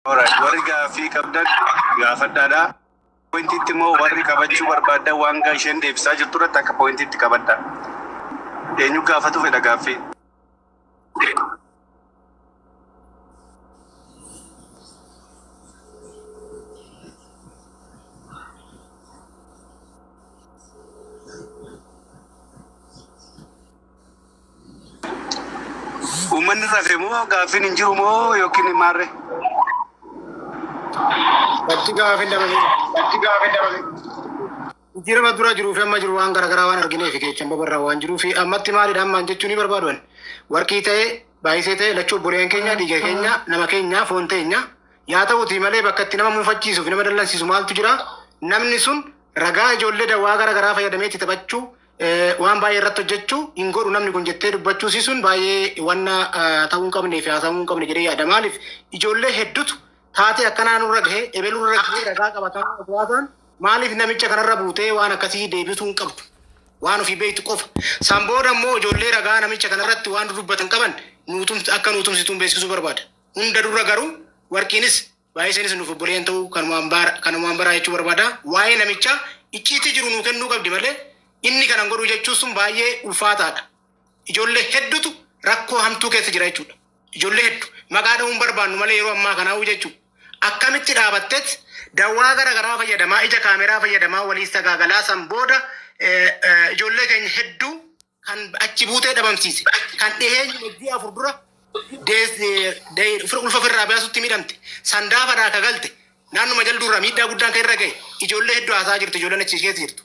Alright, warri gaaffii qabdan gaafadhaadha. Pointitti immoo warri qabachuu barbaadda waan isheen deebisaa jirtu irratti akka pointitti qabadha. Eenyu gaafatu fedha gaaffii? Uummanni rafee moo gaaffiin hin jiru moo yookiin maarree? Bakki gaaffii dabale. Jirma dura jiru fi amma jiru waan garagaraa waan arginee fi keechan babarraa waan jiruu fi ammatti maalidha ammaan jechuun ni barbaadan. Warqii ta'ee baay'isee ta'ee lachuu buleen keenya dhiiga keenya nama keenya foon teenya yaa ta'uuti malee bakka itti nama muufachiisuu fi nama dallansiisu maaltu jira. Namni sun ragaa ijoollee dawaa garagaraa fayyadamee itti taphachuu waan baay'ee irratti hojjechuu hin godhu namni kun jettee dubbachuu sun baay'ee wanna ta'uu hin qabnee fi haasa'uu hin qabne jedhee yaada. Maaliif ijoollee hedduutu taatee akkanaa nurra gahee ebeluu nurra gahee ragaa qabatan maaliif namicha kanarra buutee waan akkasii deebisuu hin qabdu. Waan ofii beektu qofa. San booda immoo ijoollee ragaa namicha kanarratti waan dubbatan qaban akka nutumsituun beeksisuu barbaada. Hunda dura garuu warqiinis baay'iseenis nuuf obboleen ta'uu kanumaan baraa jechuu barbaada. Waa'ee namicha icciitii jiru nuu kennuu qabdi malee inni kanan godhuu jechuun sun baay'ee ulfaataadha. Ijoollee hedduutu rakkoo hamtuu keessa jira jechuudha. Ijoollee hedduu maqaa dha'uun barbaannu malee yeroo ammaa kanaa'uu jechuudha. Akkamitti dhaabatteet dawaa garagaraa fayyadamaa ija kaameraa fayyadamaa waliin sagaagalaa san booda ijoollee keenya hedduu kan achi buutee dhabamsiise kan dhiheenya wajjii afur dura ulfa firraa baasutti miidhamte sandaafadhaa kagalte naannuma jalduurra miidhaa guddaan kan irra ga'e ijoollee hedduu haasaa jirtu ijoolleen achi keessa jirtu.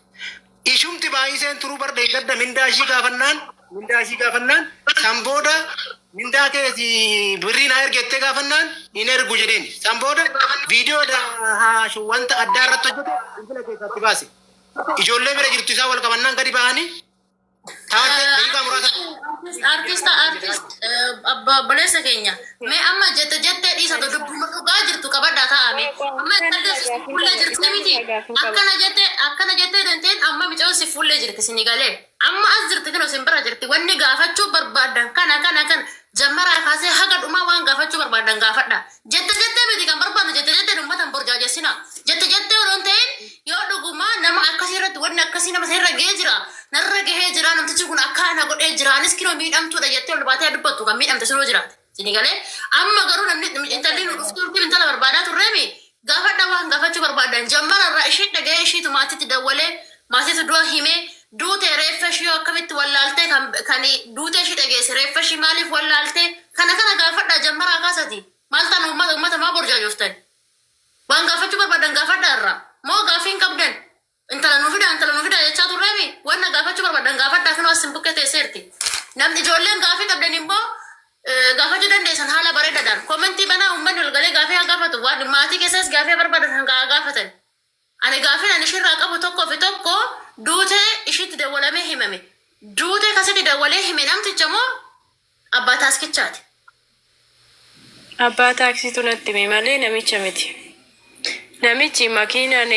Ishumti baay'iseen turuu barda hin gadda mindaa ishii gaafannaan san booda mindaa keesi birriin haa ergettee gaafannaan hin ergu jedheen san booda viidiyoo wanta addaa irratti hojjete intala keessatti baase ijoollee bira jirtu isaa wal qabannaan gadi ba'anii taatee daqiiqaa muraasa artist obboleessa keenya mee amma jettee dhiisatu dubbuma dhugaa jirtu qabadhaa taa'ame amma fuullee jirti miti akkana jettee danteen amma micoon si fuullee jirti sini galee amma as jirti kan osin bira jirti wanni gaafachuu barbaadan kana jammaraa kaasee haga dhumaa waan gaafachuu barbaadan gaafadha jettee miti kan barbaadu jettee dummatan borjaajessina jettee odoon ta'in yoo dhugumaa nama akkasii irratti wanni akkasii nama irra gahee jira narra gahee jira namtichi kun akkaana godhee jira anis kinoo miidhamtuudha jettee ol baatee dubbattu kan miidhamte sunoo jiraate sini galee amma garuu namni intalli nu dhuftuutti intala barbaadaa turreemi gaafadha waan gaafachuu barbaadan jammararraa ishii dhagahee ishiitu maatitti dawwalee maatiitu du'a himee duute reeffa ishii akkamitti wallaaltee kan duute ishii dhageesse reeffa ishii maaliif wallaaltee kana gaafadha jammaraa kaasati maal ta'an uummata maa borjaajoftan waan gaafachuu barbaadan gaafadha irraa moo gaafiin qabdan intala nu fida jechaa turreemi wanna gaafachuu barbaadan gaafadhaa kanoo asin bukkee teesseerti namni ijoolleen gaafii qabdan immoo gaafachuu dandeessan haala bareedaadhaan koomentii banaa uummanni ol galee gaafii haa gaafatu waan maatii keessas gaafii barbaadan hanga gaafatan ani gaafiin ani ishirraa qabu tokko fi tokko duutee ishiitti dawwalamee himame duutee kasitti dawwalee hime namticha moo abbaa taaskichaati. Abbaa taaksitu natti hime malee namicha miti. Namichi makiinaan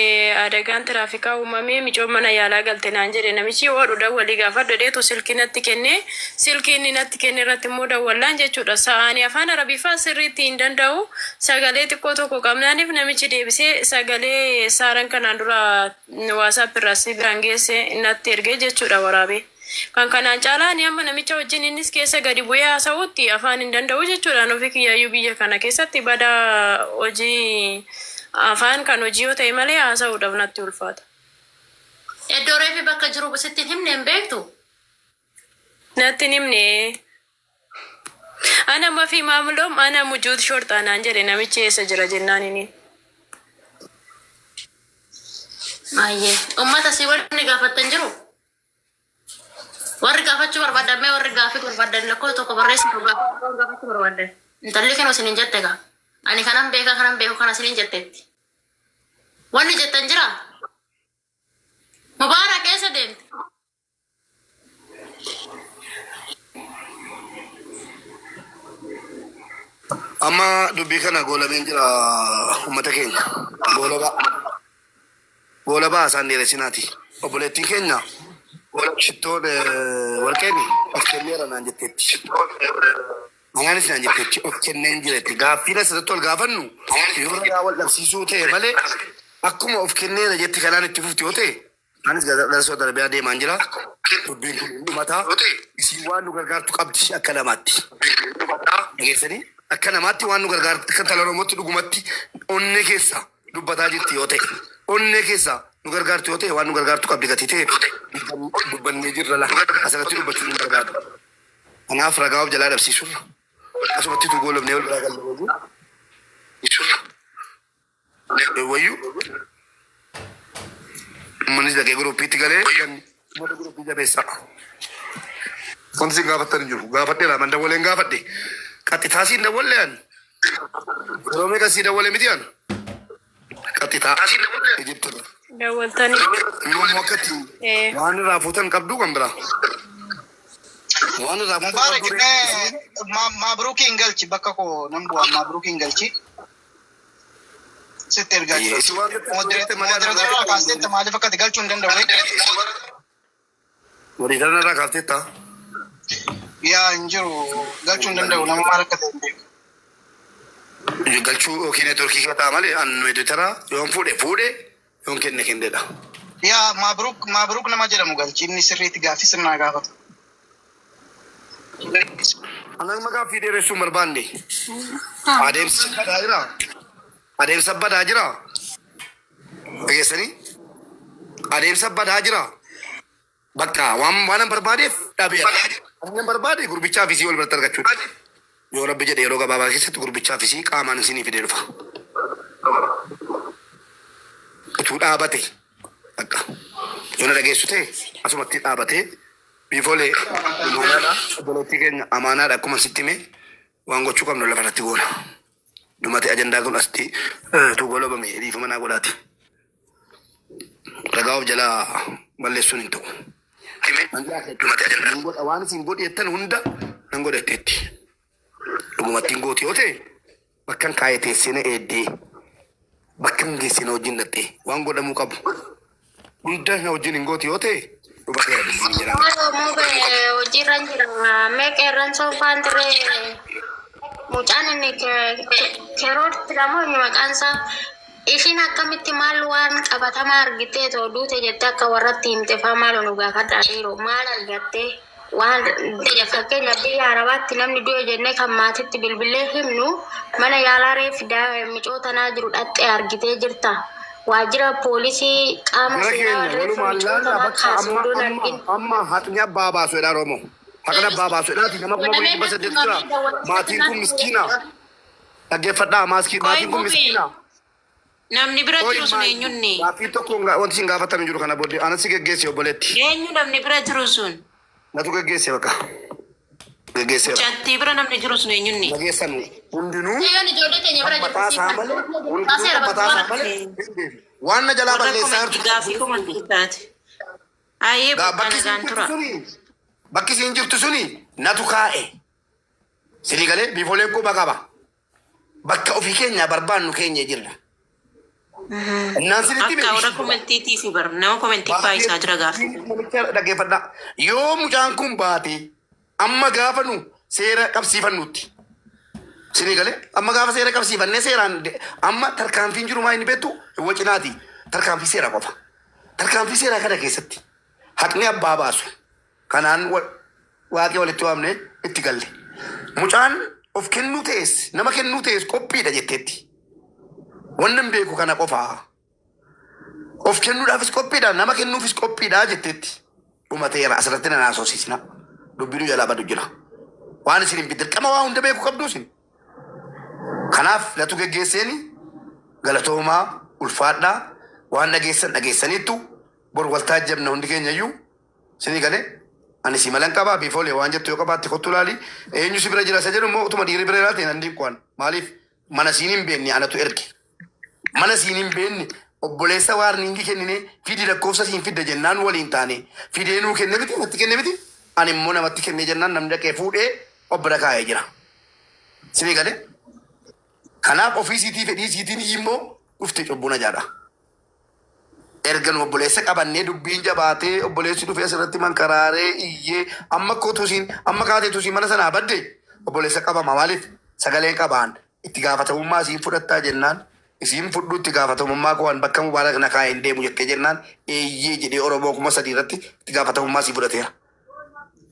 adagaan tiraafikaa uumamee micoon mana yaalaa galte naan jedhe namichi oodhu dawwalii gaafa dheedeetu silkii natti kenne silkii inni natti kenne irratti immoo dawwallaan jechuudha. Sa'aanii afaan arabiifaa sirriitti hin danda'u sagalee xiqqoo tokko qabnaaniif namichi deebisee sagalee saaran kanaan dura waasaap irraa si biraan geesse natti ergee jechuudha waraabee. Kan kanaan caalaa ni amma namicha wajjin innis keessa gadi bu'ee haasa'utti afaan hin danda'u jechuudha. Nufi kiyyaayyuu biyya kana keessatti badaa hojii afaan kan hojii yoo ta'e malee haasa'uudhaaf natti ulfaata. Iddoo reefi bakka jiru sitti himne hin beektu? Natti himne. Ana mafi maamloom ana mujuut shortaanaan jedhe namichi eessa jira jennaan inni. Maayyee uummata si wanni gaafattan jiru? Warri gaafachuu barbaadan mee warri gaafii barbaadan lakkoo tokko barreessitu gaafachuu barbaadan. Intalli kennu isin hin jette gaa. Ani kanan beeku kana isin hin jetteetti. Wanni jettan jira? Mubaara keessa deemte. Amma dubbii kana goolameen jira uummata keenya. Goolabaa isaan dheeressinaati. Obboleettiin keenya shittoon warqeen of kenneera naan jetteetti. Anaan isin jechuutti of kenneen jiretti gaaffiin asirratti ol gaafannu yoo ragaa wal dhabsiisuu ta'e malee akkuma of kenneera jetti kanaan itti fufti yoo ta'e anis gaazexaa darbiyaa deemaan jira dubbiin kun dhumataa isin waan nu gargaartu qabdi akka namaatti dhageessanii akka namaatti waan nu gargaartu akka tala Oromootti dhugumatti onnee keessa dubbataa jirti yoo ta'e onnee keessa nu gargaartu yoo ta'e waan nu gargaartu qabdi gatii ta'e dubbannee jirra la asirratti dubbachuu hin barbaadu. Kanaaf ragaa of jalaa dhabsiisurra asumatti tu goolofnee ol biraa galuu jechuudha. Wayyuu manis dhaqee guruppiitti galee moota guruppii jabeessaa. Wanti isin gaafattan hin jiru. Gaafadheera man dawwaleen gaafadhe. Qaxxitaa siin dawwalleen. Yeroo meeqa sii dawwalee miti aan? Qaxxitaa. Ijiptirra. Dawwaltanii. Yoomuu akkatti waan irraa fuutan qabduu kan biraa. Waan irraa fuutan qabduu. Mabruki ingalchi bakka koo nan bu'aa mabruki ingalchi. Sitti ergaa jiru. Modereetarraa kaasteetta maaliif akkati galchuu hin danda'u? Modereetarraa kaasteetta? Yaa hin jiru galchuu hin danda'u nama maal akka ta'e hin beeku. Galchuu yookiin neetworkii kee ta'a malee annu editara yoon fuudhe yoon kenneedha. Yaa Mabruk nama jedhamu galchi inni sirriitti gaaffii sirnaa gaafatu. Anan maqaa fi dheeressuu hin barbaanne. Adeemsa badaa jira. Dhageessanii? Adeemsa badaa jira. Bakka waan barbaadeef dhabeera. Waan barbaade gurbichaa fi wal biratti argachuudha. Yoo rabbi jedhe yeroo gabaabaa keessatti gurbichaa fi qaamaan isinii fidee dhufa. Utuu dhaabate bakka yoo na dhageessu ta'e asumatti dhaabatee biifoolee obboleettii keenya amaanaadha akkuma sitti hime waan gochuu qabnu lafa irratti goona. Dhumate ajandaa kun asti tu golobame dhiifama naa godhaati. Ragaa of jalaa balleessuun hin ta'u. Dhumate ajandaa waan isin godheettan hunda nan godhatteetti. Dhugumatti hin gooti yoo ta'e bakkan kaayee teessina eeddee bakkan geessina wajjin dhattee waan godhamuu qabu hunda na wajjin hin gooti yoo ta'e dhubate yaadamanii jira. Hojiirran jira meeqeerran soofaan tiree mucaan inni kerootti lamoo maqaan isaa ishiin akkamitti maal waan qabatamaa argitee too duute jettee akka warratti himtefaa maal nu gaafadhaa dhiiroo maal argattee waan fakkeenya biyya arabaatti namni du'e jennee kan maatitti bilbilee himnu mana yaalaa reefi micootanaa jiru dhattee argitee jirta. Waajjira poolisii qaama seeraa reefi micootanaa kaasuu duun argin. Amma haxni abbaa baasuudha Oromoo. Haqna abbaa baasuudhaati nama kuma kuma dhibba saddeet jira. Maatiin kun miskiina. Dhaggeeffadhaa maatiin kun miskiina. Namni bira jiru sun eenyunni? Gaaffii tokko wanti isin gaafatame jiru kana booddee anas si geggeesse obboleetti. Eenyu namni bira jiru sun? Natu geggeesse bakka. Geggeesse. Mucattii bira namni jiru sun eenyunni? Geggeessan hundinuu. Eeyoon ijoollee keenya bira jirtu. Waan na jalaa balleessaa jirtu. Gaaffii komantiitaati. Ayyee bakka tura. Bakki isin jirtu suni natu kaa'e. Sirii galee biifooleen quba qaba. Bakka ofii keenya barbaannu keenya jirra. Akka warra komantiitii fi bara nama komantii faayisaa jira gaaffii. Dhaggeeffadhaa. Yoo mucaan kun baate amma gaafa nu seera qabsiifannutti. Sirii galee amma gaafa seera qabsiifannee seeraan amma tarkaanfiin jiru maa inni beektu wacinaati. Tarkaanfii seera qofa. Tarkaanfii seeraa kana keessatti haqni abbaa baasu. Kanaan waaqii walitti waamne itti galle. Mucaan of kennuu ta'es nama kennuu ta'es qophiidha jetteetti. Wannan beeku kana qofaa. Of kennuudhaafis qophiidha nama kennuufis qophiidha jetteetti. Dhumateera asirratti na naasofsiisna. Dubbiin jalaa badu jira. Waan isin hin bidirqama waa hunda beeku qabdu isin. Kanaaf latu geggeesseeni galatoomaa ulfaadhaa waan dhageessaniittu bor waltaa jabna hundi keenya iyyuu sinii galee ani si malan qabaa biifoolee waan jettu yoo qabaatti kottu laali eenyu si bira jira isa jedhu immoo utuma dhiirri bira ilaalte nan dinqoan maaliif mana siin hin beekne anatu erge mana siin hin beekne obboleessa waarniingi kennine fidi lakkoofsa siin fidda jennaan waliin taane fidee nuu kenne miti natti kenne miti ani immoo namatti kenne jennaan namni dhaqee fuudhee obbira kaa'ee jira sinii galee kanaaf ofii siitii fedhii siitiin immoo dhufte cubbuuna jaadha. Ergan obboleessa qabannee dubbiin jabaatee obboleessi dhufee asirratti mankaraaree iyyee amma kootuusiin amma kaateetuusiin mana sanaa badde obboleessa qabama maaliif sagaleen qabaan itti gaafatamummaa isiin fudhattaa jennaan isiin fudhu itti gaafatamummaa koo bakka mubaarak na kaa'ee hin deemu jettee jennaan eeyyee jedhee Oromoo 3,000 irratti itti gaafatamummaa isii fudhateera.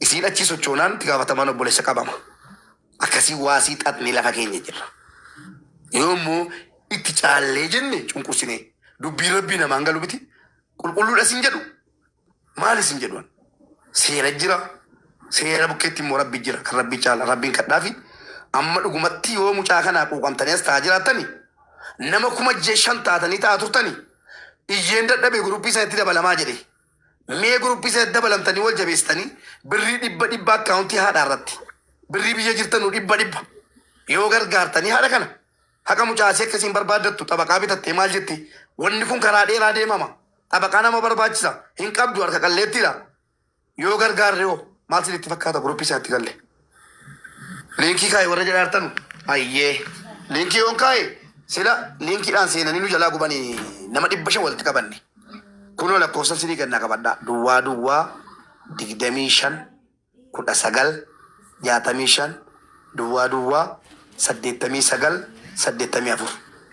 Isiin achi sochoonaan itti gaafatamaan obboleessa qabama. Akkasii waasii xaxnee lafa keenya jirra. Yoommoo itti caallee jenne cunqursinee dubbii rabbii namaan galu biti qulqulluudha sin jedhu maali sin jedhuan seera jira seera bukkeetti immoo rabbi jira kan rabbi caala rabbiin kadhaafi amma dhugumatti yoo mucaa kanaa quuqamtanii as taa'aa jiraattanii nama 5,000 taatanii taa'aa turtanii iyyeen dadhabee guruppii isaatti dabalamaa jedhe mee guruppii isaatti dabalamtanii wal jabeessitanii birrii 100 akkaawuntii haadhaa irratti birrii biyya jirtanuu 100 yoo gargaartanii haadha kana haqa mucaasee akkasiin barbaaddattu xabaqaa bitattee maal jetti wanni kun karaa dheeraa deemama xabaqaa nama barbaachisa hin qabdu harka qalleettiidha yoo gargaarre hoo maal sinitti fakkaata guruppii isaatti galle liinkii kaa'e warra jedhaartanu ayyee liinkii yoon kaa'e sila liinkiidhaan seenanii nu jalaa gubanii nama 500 walitti qabanne kunoo lakkoofsa sinii gannaa qabadhaa duwwaa 25 19 65 duwwaa 89 84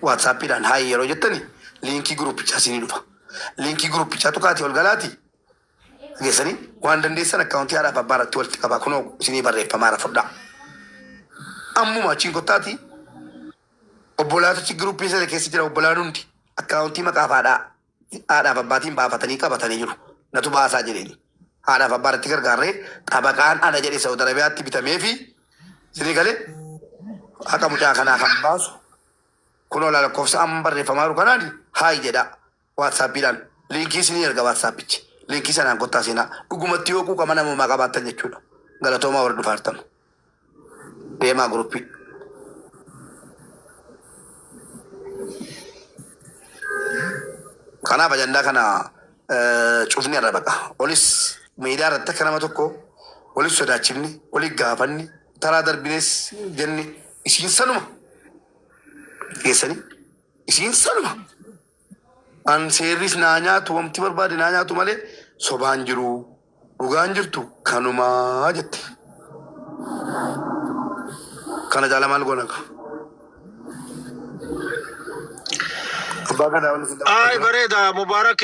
waatsaappiidhaan haayee yeroo jettani liinkii guruppichaa sinii dhufa liinkii guruppichaa tukaati ol galaati geessanii waan dandeessan akkaawuntii haadhaaf abbaa irratti walitti qabaa kunoo sinii barreeffamaara fudhaa ammuma achiin kottaati obbolaatochi guruppii sana keessa jira obbolaan hundi akkaawuntii maqaaf haadhaaf abbaatiin baafatanii qabatanii jiru natu baasaa jedheeni haadhaaf abbaa irratti gargaarree xabaqaan ana jedhe Saudi Arabiyaatti bitamee fi sinii galee haqa mucaa kanaa kan baasu kunoo lakkoofsa amma barreeffamaa jiru kanaan haay jedha waatsaappiidhaan liinkii sinii erga waatsaappichi liinkii sanaan kottaa seenaa dhugumatti yoo quuqama namummaa qabaattan jechuudha galatoomaa warra dhufaartan deemaa guruppii. Kanaaf ajandaa kana cufni irra baqa olis miidiyaa irratti akka nama tokko olis sodaachifni olis gaafanni taraa darbines jenni isiin sanuma geessanii isiin sanuma an seerris naa nyaatu wamti barbaade naa nyaatu malee sobaan jiru dhugaan jirtu kanumaa jette kana jaala maal goona ka abbaa gadaa wal sinda Ay bareeda Mubarak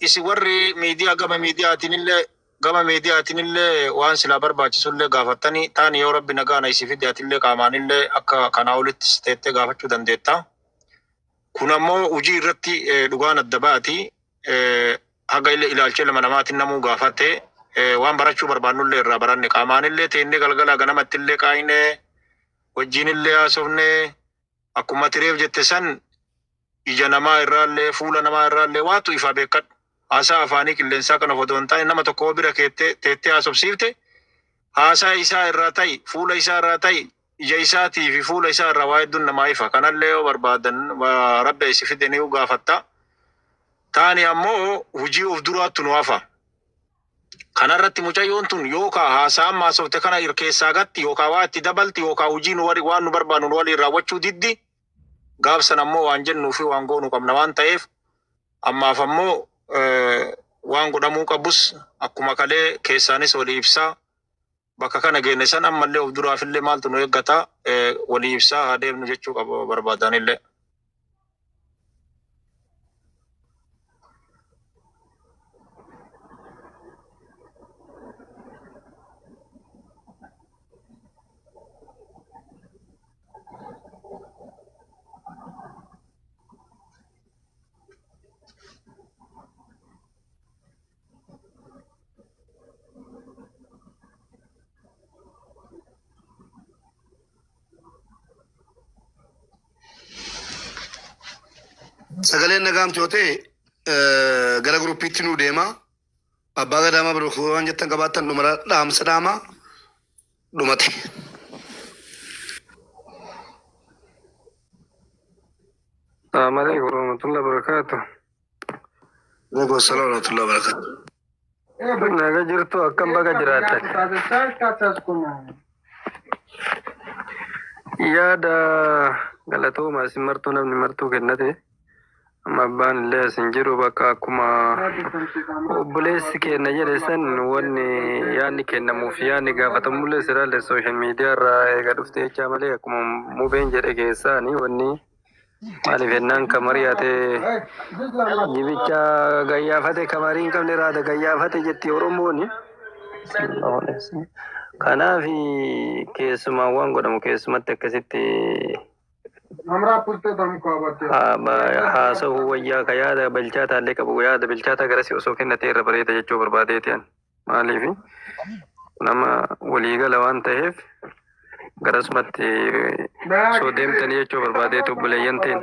isi warri miidiyaa gama miidiyaatinillee waan silaa barbaachisullee gaafattanii taani yoo rabbi nagaana isi fidaatillee qaamaanillee akka kanaa olitti teettee gaafachuu dandeetta. Kun ammoo hojii irratti dhugaan adda baati haga ilaalchee lama namaatiin namuu gaafatte waan barachuu barbaannullee irraa baranne qaamaanillee teennee galgala ganamattillee qaayinee wajjiinillee haasofnee akkuma tireef jette san ija namaa irraallee fuula namaa irraallee waatu ifaa beekadhu. Haasaa afaanii qilleensaa kana fotoon ta'e nama tokko bira teettee haasofsiifte haasaa isaa irraa ta'e fuula isaa irraa ta'e ija isaatii fi fuula isaa irraa waa hedduun namaa ifa kanallee yoo barbaadan rabbi isi fide ni gaafatta. Taani ammoo hojii of duraattu nu hafa. Kanarratti mucayyoon tun yookaan haasaa amma haasofte kana keessaa gatti yookaan waa itti dabalti yookaan hojii waan nu barbaannu nu waliin raawwachuu diddi gaafsan ammoo waan jennuu fi waan goonu qabna waan ta'eef ammaaf ammoo waan godhamuu qabus akkuma kalee keessaanis walii ibsaa bakka kana geenne san ammallee of duraafillee maaltu nu eeggata walii ibsaa haa deemnu jechuu qaba barbaadanillee. Sagaleen nagaamti yoo ta'e gara guruppiitti nu deema. Abbaa Gadaa biroo waan jettan qabaattan dhumara dhaamsa dhaamaa dhumate. السلام عليكم ورحمة الله وبركاته. Alaikum assalam wa rahmatullahi wa barakatuh. Naga jirtu akkam baga jiraatan. Yaada galatooma isin martuu namni martuu kennate Abbaan illee as hin jiru bakka akkuma obboleessi keenya jedhe san wanni yaadni kennamuuf yaadni gaafatamullee siraallee sooshaal miidiyaa irraa eega dhufte jechaa malee akkuma mubeen jedhe keessaani wanni maaliif jennaan kamariyaate jibicha gayyaafate kamarii hin qabne raada gayyaafate jetti Oromooni. Kanaaf keessumaawwan godhamu keessumatti akkasitti haasa'uu wayyaa ka yaada bilchaataa illee qabu yaada bilchaataa garasi osoo kennatee irra bareeda jechuu barbaadeetiyan maaliif nama waliigala waan ta'eef garasumatti soo deemtanii jechuu barbaadeetu obboleeyyan ta'en.